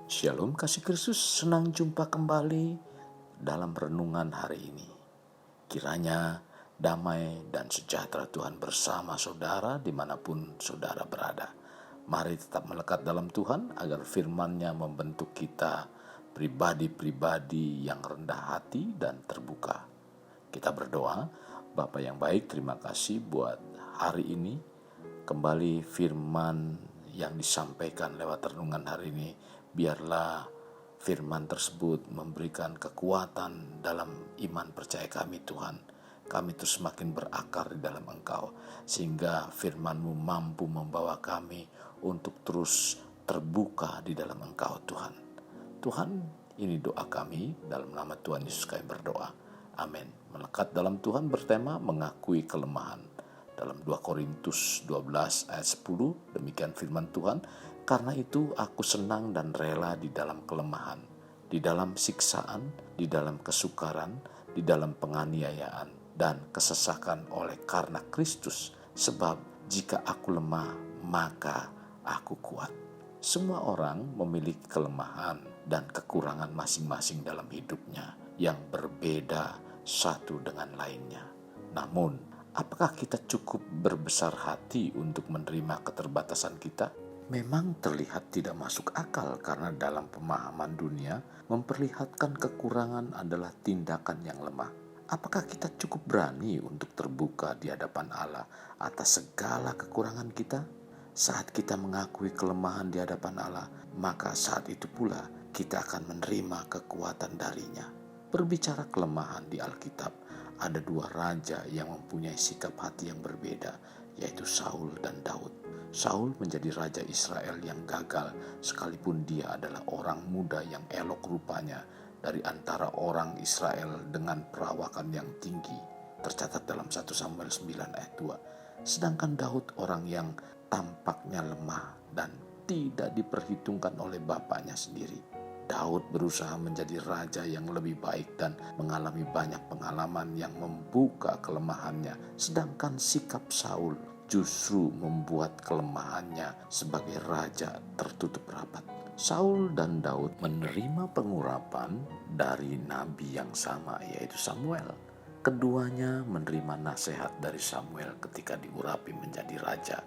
Shalom kasih Kristus, senang jumpa kembali dalam renungan hari ini. Kiranya damai dan sejahtera Tuhan bersama saudara dimanapun saudara berada. Mari tetap melekat dalam Tuhan agar firman-Nya membentuk kita pribadi-pribadi yang rendah hati dan terbuka. Kita berdoa. Bapa yang baik, terima kasih buat hari ini. Kembali firman yang disampaikan lewat renungan hari ini, biarlah firman tersebut memberikan kekuatan dalam iman percaya kami Tuhan. Kami terus semakin berakar di dalam Engkau, sehingga firman-Mu mampu membawa kami untuk terus terbuka di dalam Engkau Tuhan. Tuhan, ini doa kami, dalam nama Tuhan Yesus kami berdoa. Amin. Melekat dalam Tuhan bertema mengakui kelemahan. Dalam 2 Korintus 12 ayat 10, demikian firman Tuhan, karena itu aku senang dan rela di dalam kelemahan, di dalam siksaan, di dalam kesukaran, di dalam penganiayaan, dan kesesakan oleh karena Kristus. Sebab jika aku lemah, maka aku kuat. Semua orang memiliki kelemahan dan kekurangan masing-masing dalam hidupnya yang berbeda satu dengan lainnya. Namun, apakah kita cukup berbesar hati untuk menerima keterbatasan kita? Memang terlihat tidak masuk akal karena dalam pemahaman dunia memperlihatkan kekurangan adalah tindakan yang lemah. Apakah kita cukup berani untuk terbuka di hadapan Allah atas segala kekurangan kita? Saat kita mengakui kelemahan di hadapan Allah, maka saat itu pula kita akan menerima kekuatan darinya. Berbicara kelemahan di Alkitab, ada dua raja yang mempunyai sikap hati yang berbeda, yaitu Saul dan Daud. Saul menjadi raja Israel yang gagal, sekalipun dia adalah orang muda yang elok rupanya dari antara orang Israel dengan perawakan yang tinggi, tercatat dalam 1 Samuel 9 ayat 2. Sedangkan Daud orang yang tampaknya lemah dan tidak diperhitungkan oleh bapaknya sendiri. Daud berusaha menjadi raja yang lebih baik dan mengalami banyak pengalaman yang membuka kelemahannya. Sedangkan sikap Saul justru membuat kelemahannya sebagai raja tertutup rapat. Saul dan Daud menerima pengurapan dari nabi yang sama, yaitu Samuel. Keduanya menerima nasihat dari Samuel ketika diurapi menjadi raja.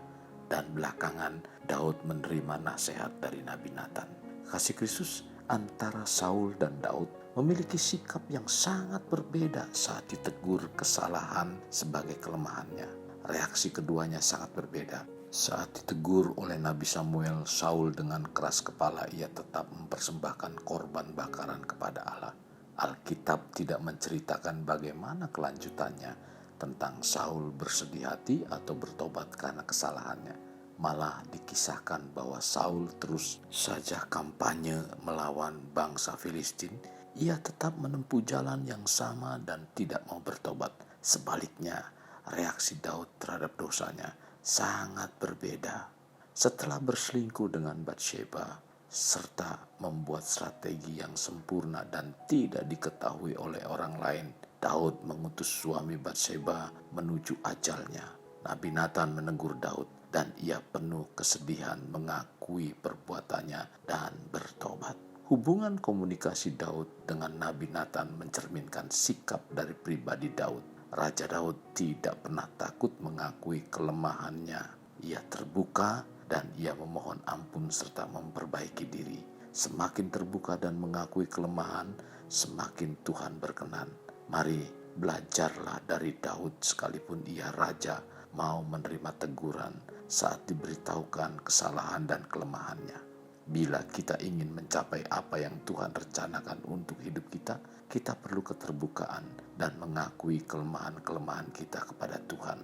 Dan belakangan Daud menerima nasihat dari Nabi Nathan. Kasih Kristus, antara Saul dan Daud memiliki sikap yang sangat berbeda saat ditegur kesalahan sebagai kelemahannya. Reaksi keduanya sangat berbeda. Saat ditegur oleh Nabi Samuel, Saul dengan keras kepala ia tetap mempersembahkan korban bakaran kepada Allah. Alkitab tidak menceritakan bagaimana kelanjutannya tentang Saul bersedih hati atau bertobat karena kesalahannya. Malah dikisahkan bahwa Saul terus saja kampanye melawan bangsa Filistin. Ia tetap menempuh jalan yang sama dan tidak mau bertobat. Sebaliknya, reaksi Daud terhadap dosanya sangat berbeda. Setelah berselingkuh dengan Batsheba, serta membuat strategi yang sempurna dan tidak diketahui oleh orang lain, Daud mengutus suami Batsheba menuju ajalnya. Nabi Nathan menegur Daud, dan ia penuh kesedihan mengakui perbuatannya dan bertobat. Hubungan komunikasi Daud dengan Nabi Nathan mencerminkan sikap dari pribadi Daud. Raja Daud tidak pernah takut mengakui kelemahannya. Ia terbuka dan ia memohon ampun serta memperbaiki diri. Semakin terbuka dan mengakui kelemahan, semakin Tuhan berkenan. Mari belajarlah dari Daud, sekalipun ia raja, mau menerima teguran saat diberitahukan kesalahan dan kelemahannya. Bila kita ingin mencapai apa yang Tuhan rencanakan untuk hidup kita, kita perlu keterbukaan dan mengakui kelemahan-kelemahan kita kepada Tuhan.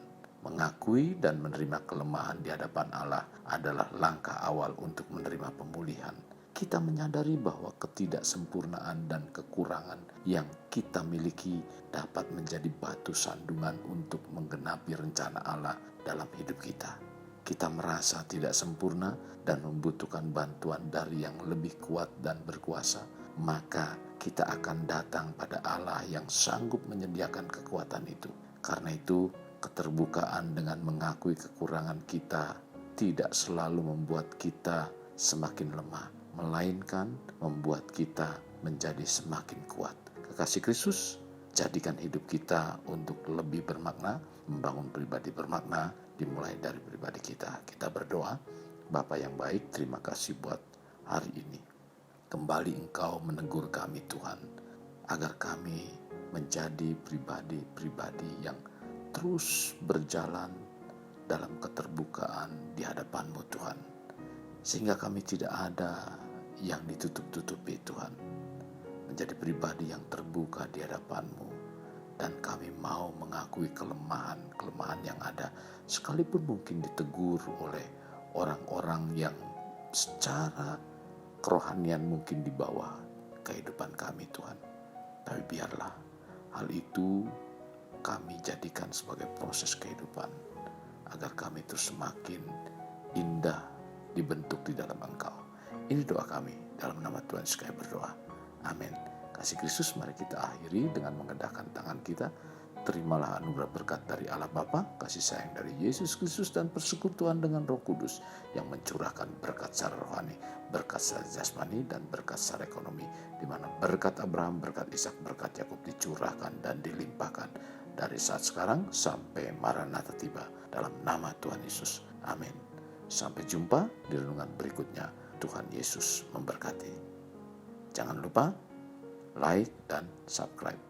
Mengakui dan menerima kelemahan di hadapan Allah adalah langkah awal untuk menerima pemulihan. Kita menyadari bahwa ketidaksempurnaan dan kekurangan yang kita miliki dapat menjadi batu sandungan untuk menggenapi rencana Allah dalam hidup kita. Kita merasa tidak sempurna dan membutuhkan bantuan dari yang lebih kuat dan berkuasa, maka kita akan datang pada Allah yang sanggup menyediakan kekuatan itu. Karena itu, keterbukaan dengan mengakui kekurangan kita tidak selalu membuat kita semakin lemah, melainkan membuat kita menjadi semakin kuat. Kekasih Kristus, jadikan hidup kita untuk lebih bermakna, membangun pribadi bermakna, dimulai dari pribadi kita. Kita berdoa, Bapa yang baik, terima kasih buat hari ini. Kembali Engkau menegur kami Tuhan, agar kami menjadi pribadi-pribadi yang terus berjalan dalam keterbukaan di hadapan-Mu Tuhan. Sehingga kami tidak ada yang ditutup-tutupi Tuhan. Menjadi pribadi yang terbuka di hadapan-Mu. Dan kami mau mengakui kelemahan yang ada. Sekalipun mungkin ditegur oleh orang-orang yang secara kerohanian mungkin di bawah kehidupan kami Tuhan. Tapi biarlah hal itu kami jadikan sebagai proses kehidupan. Agar kami terus semakin indah dibentuk di dalam Engkau. Ini doa kami, dalam nama Tuhan Yesus kami berdoa. Amin. Kasih Kristus, mari kita akhiri dengan mengendahkan tangan kita. Terimalah anugerah berkat dari Allah Bapa, kasih sayang dari Yesus Kristus, dan persekutuan dengan Roh Kudus yang mencurahkan berkat secara rohani, berkat secara jasmani, dan berkat secara ekonomi, di mana berkat Abraham, berkat Ishak, berkat Yakub dicurahkan dan dilimpahkan dari saat sekarang sampai Maranatha tiba, dalam nama Tuhan Yesus. Amin. Sampai jumpa di renungan berikutnya. Tuhan Yesus memberkati. Jangan lupa like dan subscribe.